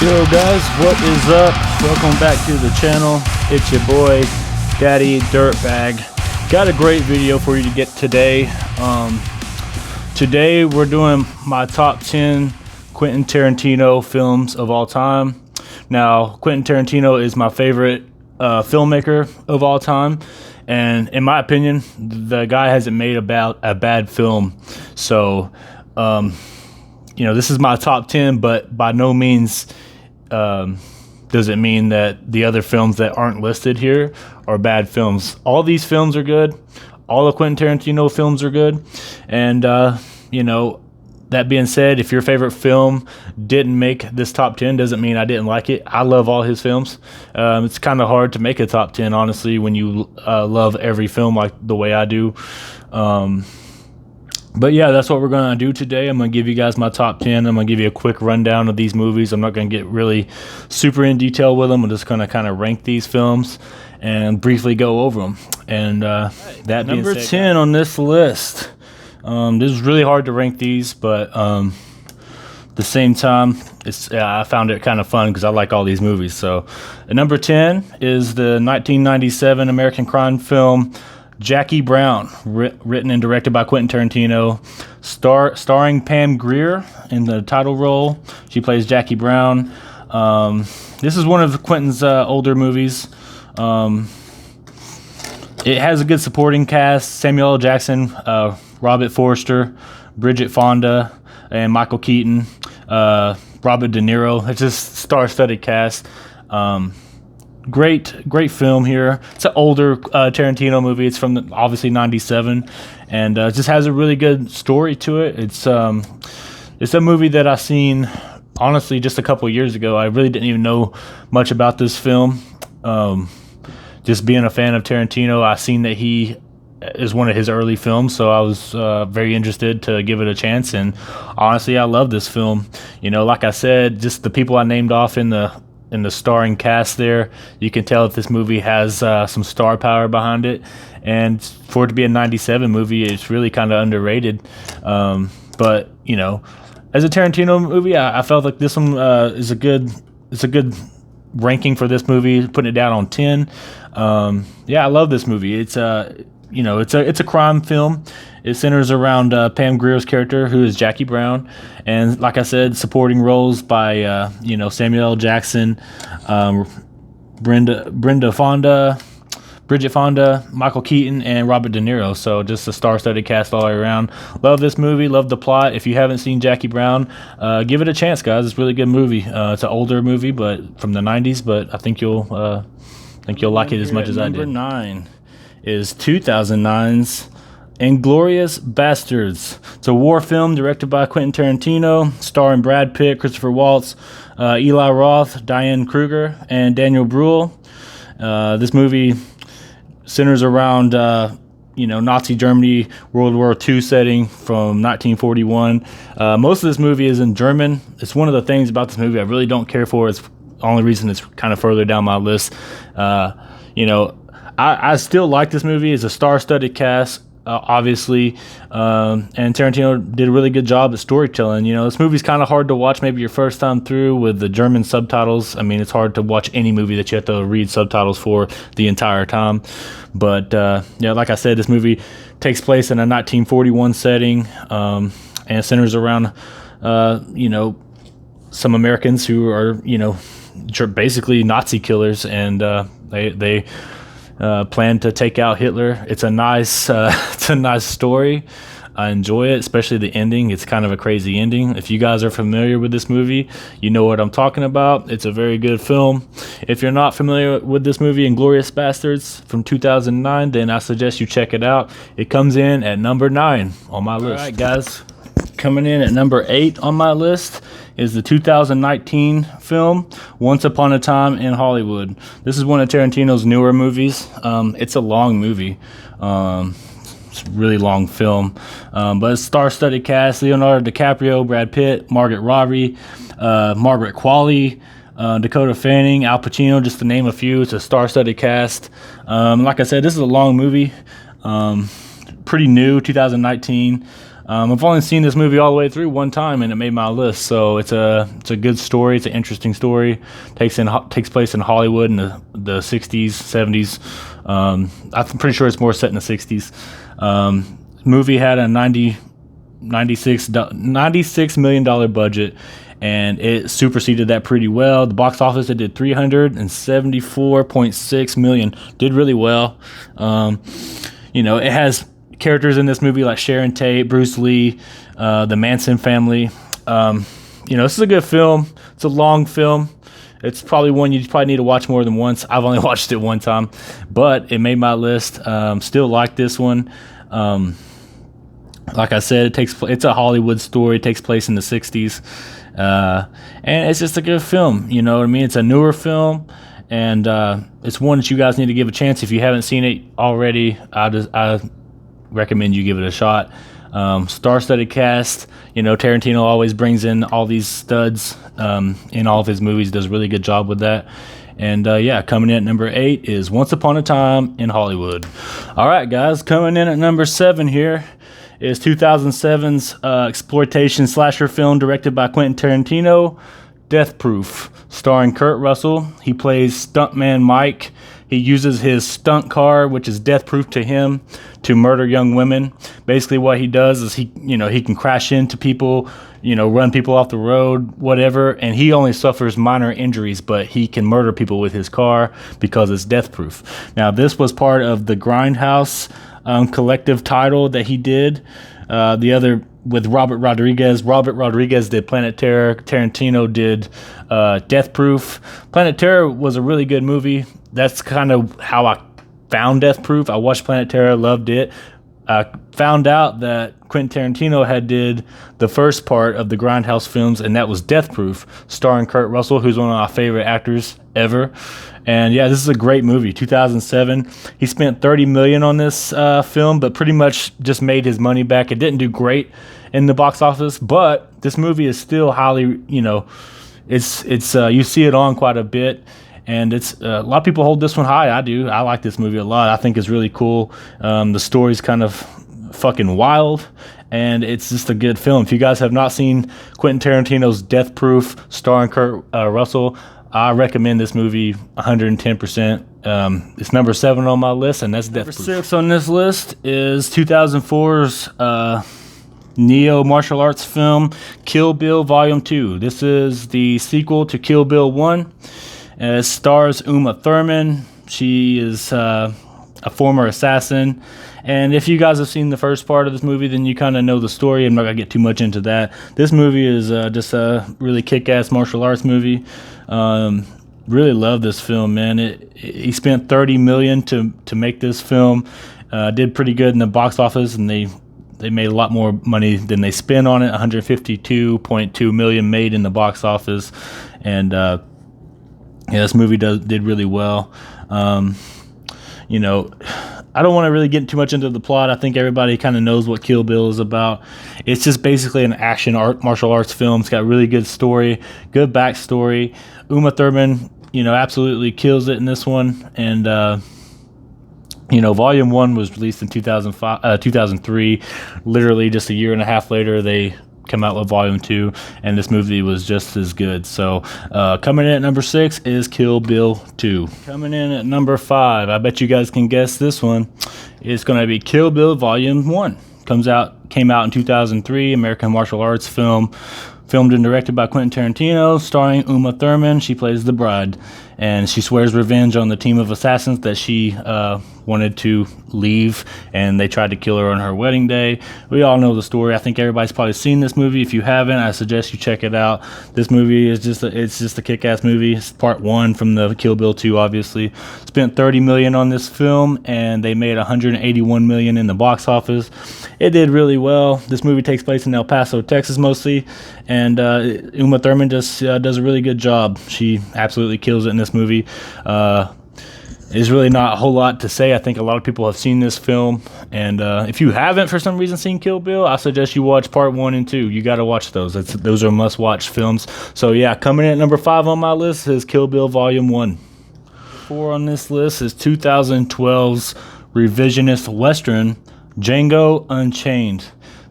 Yo guys, what is up? Welcome back to the channel. It's your boy, Daddy Dirtbag. Got a great video for you to get today. Today we're doing my top 10 Quentin Tarantino films of all time. Now, Quentin Tarantino is my favorite filmmaker of all time. And in my opinion, the guy hasn't made a bad film. So, this is my top 10, but by no means does it mean that the other films that aren't listed here are bad films. All these films are good. All the Quentin Tarantino films are good. And, that being said, if your favorite film didn't make this top 10, doesn't mean I didn't like it. I love all his films. It's kind of hard to make a top 10, honestly, when you love every film like the way I do. But yeah, that's what we're going to do today. I'm going to give you guys my top 10. I'm going to give you a quick rundown of these movies. I'm not going to get really super in detail with them. I'm just going to kind of rank these films and briefly go over them. And that number 10 on this list. This is really hard to rank these, but at the same time, I found it kind of fun because I like all these movies. So at number 10 is the 1997 American crime film Jacky Brown, written and directed by Quentin Tarantino, starring Pam Grier in the title role. She plays Jacky Brown. This is one of Quentin's older movies. It has a good supporting cast: Samuel L. Jackson, Robert Forster, Bridget Fonda, and Michael Keaton, Robert De Niro. It's just star-studded cast. Great film here. It's an older Tarantino movie. It's from obviously '97, and it just has a really good story to it. It's a movie that I seen honestly just a couple years ago. I really didn't even know much about this film. Just being a fan of Tarantino, I seen that he is one of his early films, so I was very interested to give it a chance. And honestly, I love this film. Like I said, just the people I named off in the starring cast there, you can tell that this movie has some star power behind it. And for it to be a '97 movie, it's really kind of underrated. But as a Tarantino movie, I felt like this one is a good ranking for this movie, putting it down on 10. I love this movie. It's a crime film. It centers around Pam Grier's character, who is Jacky Brown, and like I said, supporting roles by Samuel L. Jackson, Bridget Fonda, Michael Keaton, and Robert De Niro. So just a star-studded cast all the way around. Love this movie. Love the plot. If you haven't seen Jacky Brown, give it a chance, guys. It's a really good movie. It's an older movie, but from the '90s. But I think you'll like it as much as I did. Number 9 is 2009's Inglourious Basterds. It's a war film directed by Quentin Tarantino, starring Brad Pitt, Christopher Waltz, Eli Roth, Diane Kruger, and Daniel Bruhl. This movie centers around Nazi Germany, World War II setting from 1941. Most of this movie is in German. It's one of the things about this movie I really don't care for. It's the only reason it's kind of further down my list. I still like this movie. It's a star-studded cast, obviously, and Tarantino did a really good job at storytelling. This movie's kind of hard to watch maybe your first time through with the German subtitles. I mean, it's hard to watch any movie that you have to read subtitles for the entire time. But, like I said, this movie takes place in a 1941 setting, and centers around, some Americans who are, basically Nazi killers, and they plan to take out Hitler. It's a nice story. I enjoy it, especially the ending. It's kind of a crazy ending. If you guys are familiar with this movie, you know what I'm talking about. It's a very good film. If you're not familiar with this movie, Inglourious Basterds from 2009, then I suggest you check it out. It comes in at number 9 on my list. All right, guys. Coming in at number 8 on my list is the 2019 film Once Upon a Time in Hollywood. This is one of Tarantino's newer movies. It's a long movie. It's a really long film, but it's star-studded cast: Leonardo DiCaprio, Brad Pitt, Margaret Robbie, Margaret Qualley, Dakota Fanning, Al Pacino, just to name a few. It's a star-studded cast. Like I said, this is a long movie. Pretty new, 2019. I've only seen this movie all the way through one time, and it made my list. So it's a good story. It's an interesting story. Takes place in Hollywood in the 60s, 70s. I'm pretty sure it's more set in the 60s. Movie had a $96 million budget, and it superseded that pretty well. The box office, it did $374.6 million. Did really well. It has characters in this movie like Sharon Tate, Bruce Lee, the Manson family. This is a good film. It's a long film. It's probably one you probably need to watch more than once. I've only watched it one time, but it made my list. Still like this one. Like I said, it's a Hollywood story. It takes place in the 60s. And it's just a good film. You know what I mean? It's a newer film, and it's one that you guys need to give a chance. If you haven't seen it already, I recommend you give it a shot. Star-studded cast. Tarantino always brings in all these studs in all of his movies. Does a really good job with that. And coming in at number 8 is Once Upon a Time in Hollywood. All right, guys, coming in at number 7 here is 2007's exploitation slasher film directed by Quentin Tarantino, Death Proof, starring Kurt Russell. He plays stuntman Mike. He uses his stunt car, which is death proof to him, to murder young women. Basically what he does is he can crash into people, run people off the road, whatever, and he only suffers minor injuries, but he can murder people with his car because it's death proof. Now, this was part of the Grindhouse collective title that he did. The other with Robert Rodriguez. Robert Rodriguez did Planet Terror. Tarantino did Death Proof. Planet Terror was a really good movie. That's kind of how I found Death Proof. I watched Planet Terror, loved it. I found out that Quentin Tarantino had did the first part of the Grindhouse films, and that was Death Proof, starring Kurt Russell, who's one of my favorite actors ever. And yeah, this is a great movie. 2007. He spent $30 million on this film, but pretty much just made his money back. It didn't do great in the box office, but this movie is still highly, it's you see it on quite a bit. And it's a lot of people hold this one high. I do. I like this movie a lot. I think it's really cool. The story's kind of fucking wild, and it's just a good film. If you guys have not seen Quentin Tarantino's Death Proof, starring Kurt Russell, I recommend this movie 110%. It's number 7 on my list, and that's Death Proof. Number 6 on this list is 2004's neo martial arts film Kill Bill Volume 2. This is the sequel to Kill Bill 1. It stars Uma Thurman. She is a former assassin. And if you guys have seen the first part of this movie, then you kind of know the story. I'm not going to get too much into that. This movie is just a really kick-ass martial arts movie. Really love this film, man. He spent $30 million to make this film. Did pretty good in the box office, and they made a lot more money than they spent on it. $152.2 million made in the box office. And this movie did really well. I don't want to really get too much into the plot. I think everybody kind of knows what Kill Bill is about. It's just basically an action martial arts film. It's got a really good story, good backstory. Uma Thurman, absolutely kills it in this one. And, Volume 1 was released in 2003. Literally just a year and a half later, they come out with Volume 2, and this movie was just as good. So coming in at number 6 is Kill Bill 2. Coming in at number 5, I bet you guys can guess this one. It's going to be Kill Bill Volume 1. Came out in 2003, American martial arts film, filmed and directed by Quentin Tarantino, starring Uma Thurman. She plays the bride, and she swears revenge on the team of assassins that she wanted to leave, and they tried to kill her on her wedding day. We all know the story. I think everybody's probably seen this movie. If you haven't, I suggest you check it out. This movie is just a kick-ass movie. It's part 1 from the Kill Bill 2, obviously. Spent $30 million on this film, and they made $181 million in the box office. It did really well. This movie takes place in El Paso, Texas, mostly, and Uma Thurman just does a really good job. She absolutely kills it in this movie. There's really not a whole lot to say. I think a lot of people have seen this film, and if you haven't for some reason seen Kill Bill, I suggest you watch part 1 and 2. You got to watch those. Those are must-watch films. So yeah, coming in at number 5 on my list is Kill Bill Volume 1. 4 on this list is 2012's revisionist western Django Unchained.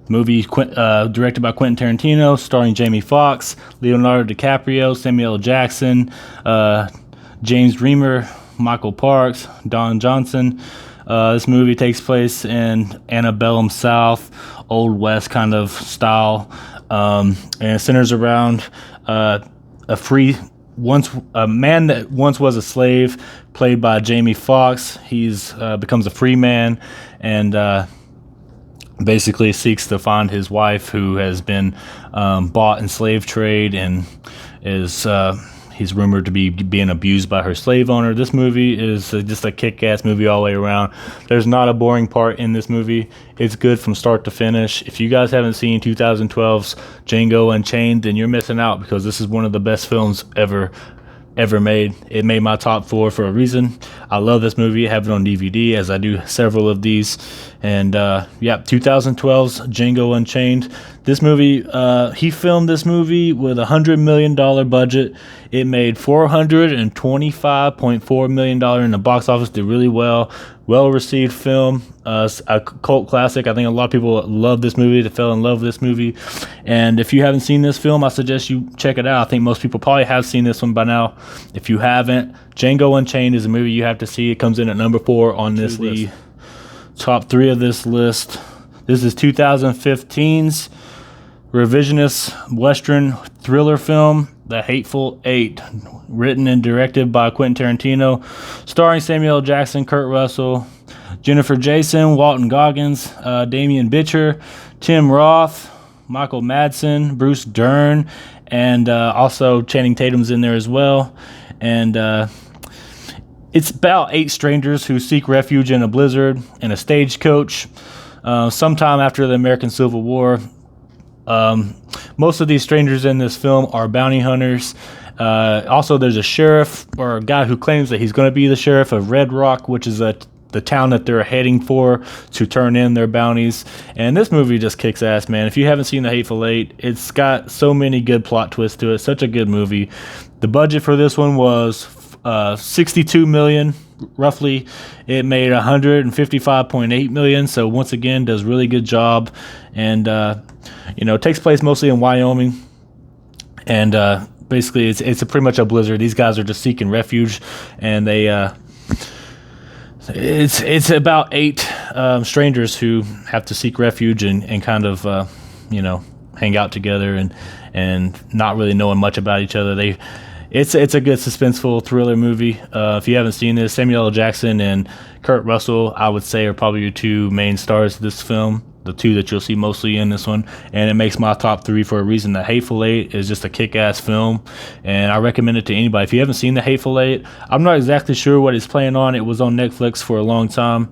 Movie directed by Quentin Tarantino, starring Jamie Foxx, Leonardo DiCaprio, Samuel L. Jackson, James Remar, Michael Parks, Don Johnson. This movie takes place in Antebellum South, Old West kind of style, and it centers around a man that once was a slave, played by Jamie Foxx. He's becomes a free man, and basically seeks to find his wife, who has been bought in slave trade and is he's rumored to be being abused by her slave owner. This movie is just a kick-ass movie all the way around. There's not a boring part in this movie. It's good from start to finish. If you guys haven't seen 2012's Django Unchained, then you're missing out, because this is one of the best films ever made. It made my top 4 for a reason. I love this movie. I have it on DVD, as I do several of these. And 2012's Django Unchained. This movie, he filmed this movie with $100 million budget. It made $425.4 million in the box office. Did really well. Well-received film, a cult classic. I think a lot of people love this movie. They fell in love with this movie. And if you haven't seen this film, I suggest you check it out. I think most people probably have seen this one by now. If you haven't, Django Unchained is a movie you have to see. It comes in at number 4 on this list. The top 3 of this list. This is 2015's revisionist Western thriller film, The Hateful Eight, written and directed by Quentin Tarantino, starring Samuel L. Jackson, Kurt Russell, Jennifer Jason, Walton Goggins, Damian Bitcher, Tim Roth, Michael Madsen, Bruce Dern, and also Channing Tatum's in there as well. And it's about 8 strangers who seek refuge in a blizzard and a stagecoach sometime after the American Civil War. Most of these strangers in this film are bounty hunters. Also, there's a sheriff, or a guy who claims that he's going to be the sheriff of Red Rock, which is the town that they're heading for to turn in their bounties. And this movie just kicks ass, man. If you haven't seen The Hateful Eight, it's got so many good plot twists to it. Such a good movie. The budget for this one was $62 million. Roughly, it made $155.8 million. So once again, does really good job. And it takes place mostly in Wyoming, and basically it's pretty much a blizzard. These guys are just seeking refuge, and they it's about 8 strangers who have to seek refuge and kind of hang out together and not really knowing much about each other. It's a good suspenseful thriller movie. If you haven't seen this, Samuel L. Jackson and Kurt Russell, I would say, are probably your 2 main stars of this film. The 2 that you'll see mostly in this one, and it makes my top 3 for a reason. The Hateful Eight is just a kick-ass film, and I recommend it to anybody. If you haven't seen The Hateful Eight, I'm not exactly sure what it's playing on. It was on Netflix for a long time.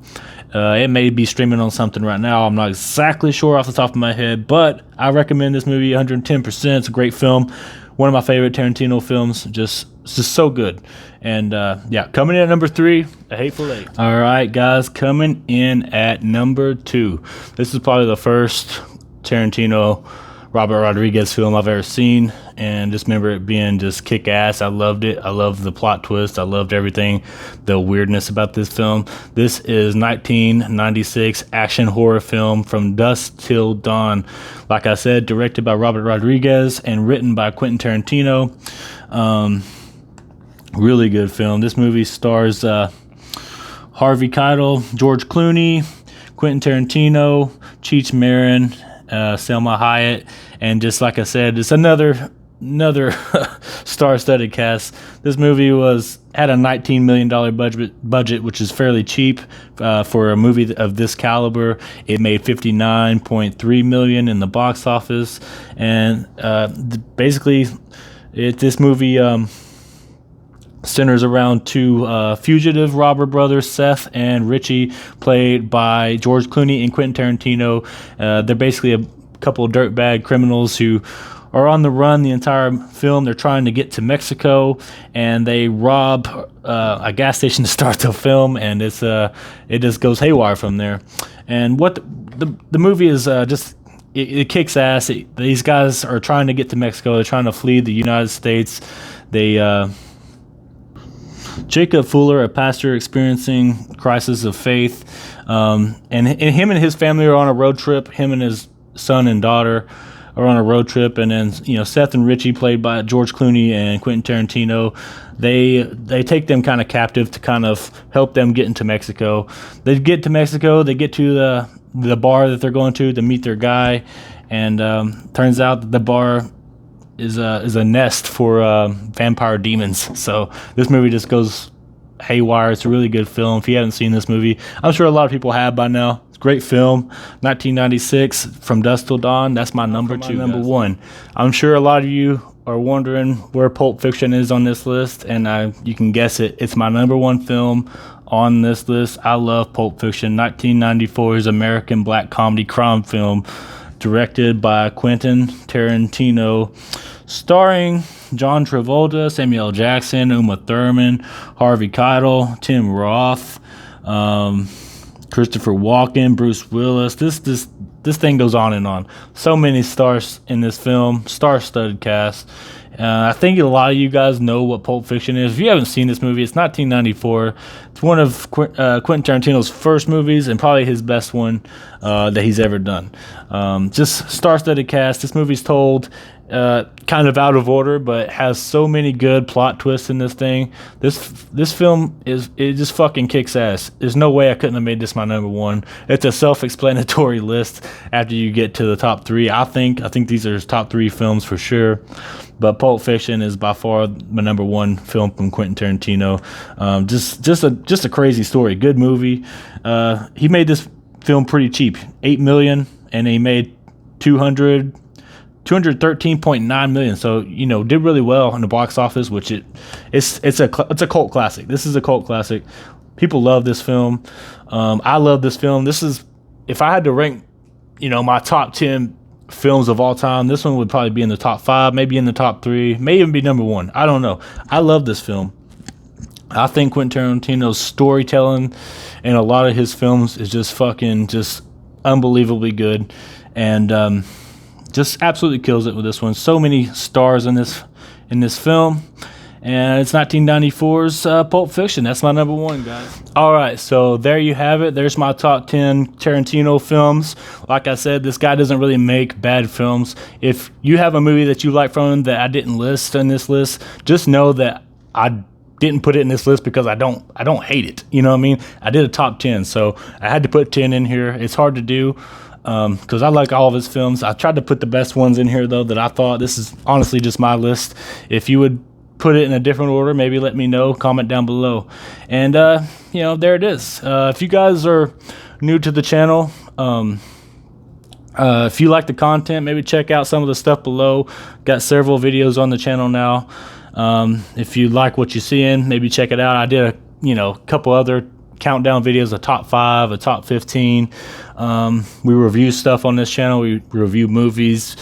It may be streaming on something right now. I'm not exactly sure off the top of my head, but I recommend this movie 110%. It's a great film. One of my favorite Tarantino films. Just so good. And coming in at number 3, The Hateful Eight. All right, guys, coming in at number 2. This is probably the first Tarantino Robert Rodriguez film I've ever seen, and just remember it being just kick-ass. I loved it. I loved the plot twist. I loved everything, the weirdness about this film. This is 1996 action horror film From Dusk Till Dawn. Like I said, directed by Robert Rodriguez and written by Quentin Tarantino. Really good film. This movie stars Harvey Keitel, George Clooney, Quentin Tarantino, Cheech Marin, Selma Hayek, and just like I said, it's another star-studded cast. This movie had a $19 million budget, which is fairly cheap for a movie of this caliber. It made $59.3 million in the box office, and basically, this movie centers around 2 fugitive robber brothers, Seth and Richie, played by George Clooney and Quentin Tarantino. They're basically a couple of dirtbag criminals who are on the run the entire film. They're trying to get to Mexico, and they rob a gas station to start the film, and it just goes haywire from there. And what the movie is it kicks ass. These guys are trying to get to Mexico. They're trying to flee the United States. Jacob Fuller, a pastor experiencing crisis of faith, and him and his family are on a road trip. Him and his son and daughter are on a road trip, and then Seth and Richie, played by George Clooney and Quentin Tarantino, they take them kind of captive to kind of help them get into Mexico. They get to Mexico, they get to the bar that they're going to meet their guy, and turns out that the bar is a nest for vampire demons. So this movie just goes haywire. It's a really good film. If you haven't seen this movie, I'm sure a lot of people have by now. It's a great film. 1996, From Dusk Till Dawn. That's my number two. Number one. I'm sure a lot of you are wondering where Pulp Fiction is on this list, and you can guess it. It's my number one film on this list. I love Pulp Fiction. 1994's American black comedy crime film, directed by Quentin Tarantino, starring John Travolta, Samuel L. Jackson, Uma Thurman, Harvey Keitel, Tim Roth, Christopher Walken, Bruce Willis. This thing goes on and on. So many stars in this film, star-studded cast. I think a lot of you guys know what Pulp Fiction is. If you haven't seen this movie, it's 1994. It's one of Quentin Tarantino's first movies, and probably his best one that he's ever done. Just star-studded cast. This movie's told kind of out of order, but has so many good plot twists in this thing. This film it just fucking kicks ass. There's no way I couldn't have made this my number one. It's a self-explanatory list after you get to the top three. I think these are his top three films for sure. But Pulp Fiction is by far my number one film from Quentin Tarantino. Just a crazy story. Good movie. He made this film pretty cheap, $8 million, and he made 213.9 million. So did really well in the box office, which it's a cult classic. This is a cult classic. People love this film. I love this film. This is, if I had to rank my top 10 films of all time, this one would probably be in the top 5, maybe in the top 3, may even be number 1. I don't know. I love this film. I think Quentin Tarantino's storytelling in a lot of his films is just unbelievably good, and just absolutely kills it with this one. So many stars in this film, and it's 1994's Pulp Fiction. That's my number one, guys. All right, so there you have it. There's my top 10 Tarantino films. Like I said, this guy doesn't really make bad films. If you have a movie that you like from him that I didn't list on this list, just know that I didn't put it in this list because I don't hate it. You know what I mean? I did a top 10, so I had to put 10 in here. It's hard to do because I like all of his films. I tried to put the best ones in here, though, that I thought. This is honestly just my list. If you would put it in a different order, maybe let me know. Comment down below. And, there it is. If you guys are new to the channel, if you like the content, maybe check out some of the stuff below. Got several videos on the channel now. If you like what you're seeing, maybe check it out. I did a couple other countdown videos, a top 5, a top 15. We review stuff on this channel. We review movies,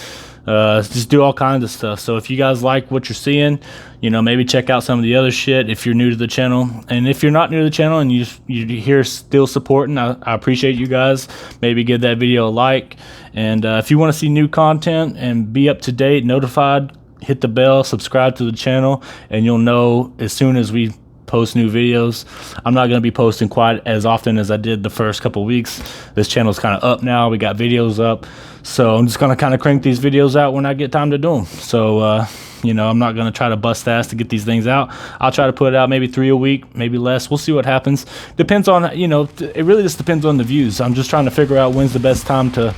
just do all kinds of stuff. So if you guys like what you're seeing, maybe check out some of the other shit if you're new to the channel. And if you're not new to the channel and you're here still supporting, I appreciate you guys. Maybe give that video a like. And if you want to see new content and be up to date, notified, hit the bell, subscribe to the channel, and you'll know as soon as we post new videos. I'm not going to be posting quite as often as I did the first couple weeks. This channel's kind of up now. We got videos up, so I'm just going to kind of crank these videos out when I get time to do them. So I'm not going to try to bust ass to get these things out. I'll try to put out maybe 3 a week, maybe less. We'll see what happens. Depends on, it really just depends on the views. I'm just trying to figure out when's the best time to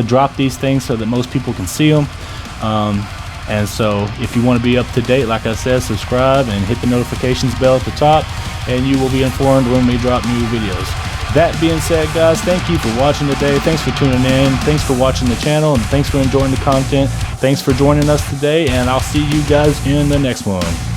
drop these things so that most people can see them. And so if you want to be up to date, like I said, subscribe and hit the notifications bell at the top, and you will be informed when we drop new videos. That being said, guys, thank you for watching today. Thanks for tuning in. Thanks for watching the channel, and thanks for enjoying the content. Thanks for joining us today, and I'll see you guys in the next one.